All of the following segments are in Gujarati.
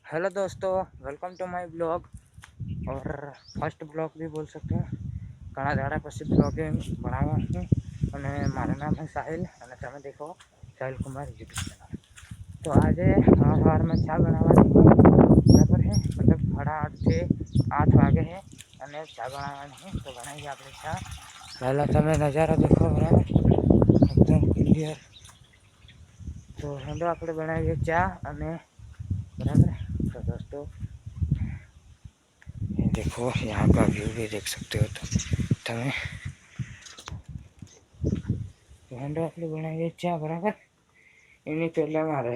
हेलो दोस्तों, वेलकम टू माय ब्लॉग और फर्स्ट ब्लॉग भी बोल सकते हैं। घણા દાડા પછી બ્લોગિંગ બનાવવા છું અને મારું નામ છે સાહિલ અને તમે દેખો સાહિલ કુમાર યુટ્યુબ ચેનલ। તો આજે સવારમાં ચા બનાવવાની બરાબર है, मतलब 8:30 से 8 વાગે है અને ચા બનાવવાની है। तो बनाएंगे આપણે ચા। પહેલા તમે નજારો દેખો બરાબર, एकदम क्लियर। तो હેલો આપણે બનાવીએ ચા અને बराबर। तो दोस्तों ये देखो, यहाँ का व्यू भी देख सकते हो। तो तमें હેન્ડો આપણે બનાવીએ ચા બરાબર। એની પહેલાં મારે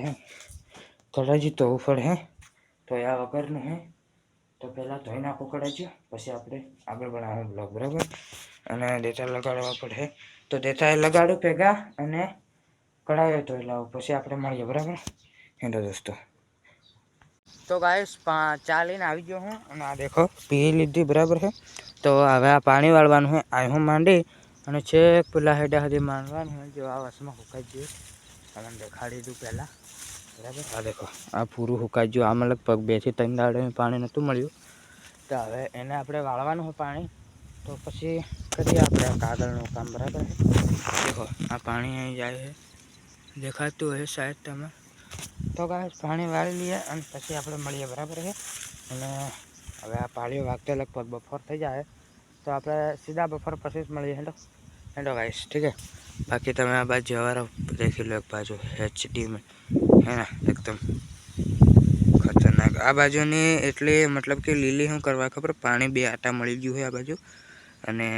કડાજી ધોવું પડે, તો આ વગરનું હે। તો પહેલાં ધોઈ નાખવું કડાજી, પછી આપણે આગળ બનાવવાનો બ્લોગ બરાબર। અને દેતા લગાડવા પડે, તો દેતા લગાડું ભેગા અને કડાઈ ધોઈ લાવું, પછી આપણે મળીએ બરાબર। હેન્ડો દોસ્તો। तो गाइस चा लईने આવી ગયો હું અને આ દેખો પી લીધી બરાબર છે। તો હવે આ પાણી વાળવાનું છે, આ હું માંડી અને છેક પેલા હેડા સુધી માંડવાનું છે। જો આ વસમાં હુકાઈ ગયું, તમને દેખાડી દઉં પહેલાં બરાબર। આ દેખો આ પૂરું હુકાઈ ગયું, આમાં લગભગ 2 થી 3 દાડે પાણી નહોતું મળ્યું। તો હવે એને આપણે વાળવાનું છે પાણી। તો પછી કરીએ આપણે કાગળનું કામ બરાબર છે। દેખો આ પાણી અહીં જાય છે, દેખાતું હોય શાયદ તમે। तो गाइस पानी वाળી लिए અને પછી આપણે મળીએ બરાબર છે। અને હવે આ પાળીઓ વાગતે લગભગ બપોર થઈ જાય, તો આપણે સીધા બપોર પછી જ મળીએ। હેલો હેલો गाइस, ठीक है। बाकी તમે આ બાજુ જવારો દેખી લો, એક બાજુ એચડી में है ना, एकदम खतरनाक। आ बाजुनी એટલે મતલબ કે લીલી શું કરવા ખબર, પાણી 2 આટા મળી ગયું છે આ બાજુ। અને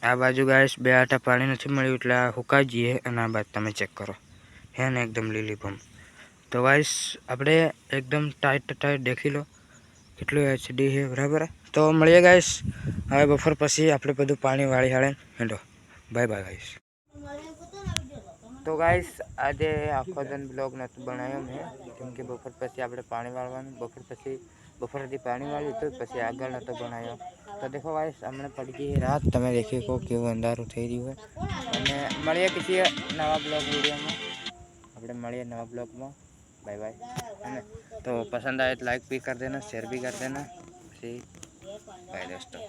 આ બાજુ ગાइस 2 આટા પાણી નથી મળ્યું એટલે આ હુકાઈ ગઈ છે। અને આ બાજુ તમે ચેક કરો, है ना एकदम લીલી ભમ। तो गाइस આપણે एकदम टाइट देखी लो કેટલું એચડી છે બરાબર। તો મળીએ ગાइस હવે બપોર પછી આપણે બધું પાણી વાળી હાળે। Hello bye bye guys. તો ગાइस આજે આખો દિન બ્લોગ નહોતું બનાવ્યો મેં, કેમ કે બપોર પછી આપણે પાણી વાળવાનું, બપોર સુધી પાણી વાળ્યું તો પછી આગળ નહોતો બનાવ્યો। તો દેખો गाइस હમણાં પડી ગઈ રાત, તમે દેખી શકો કેવું અંધારું થઈ રહ્યું છે। અને મળીએ કિસી નવા બ્લોગ વિડીયોમાં, આપણે મળીએ नवा ब्लॉग में। बाय बाय, है ना। तो पसंद आए तो लाइक भी कर देना, शेयर भी कर देना। बाय दोस्तों।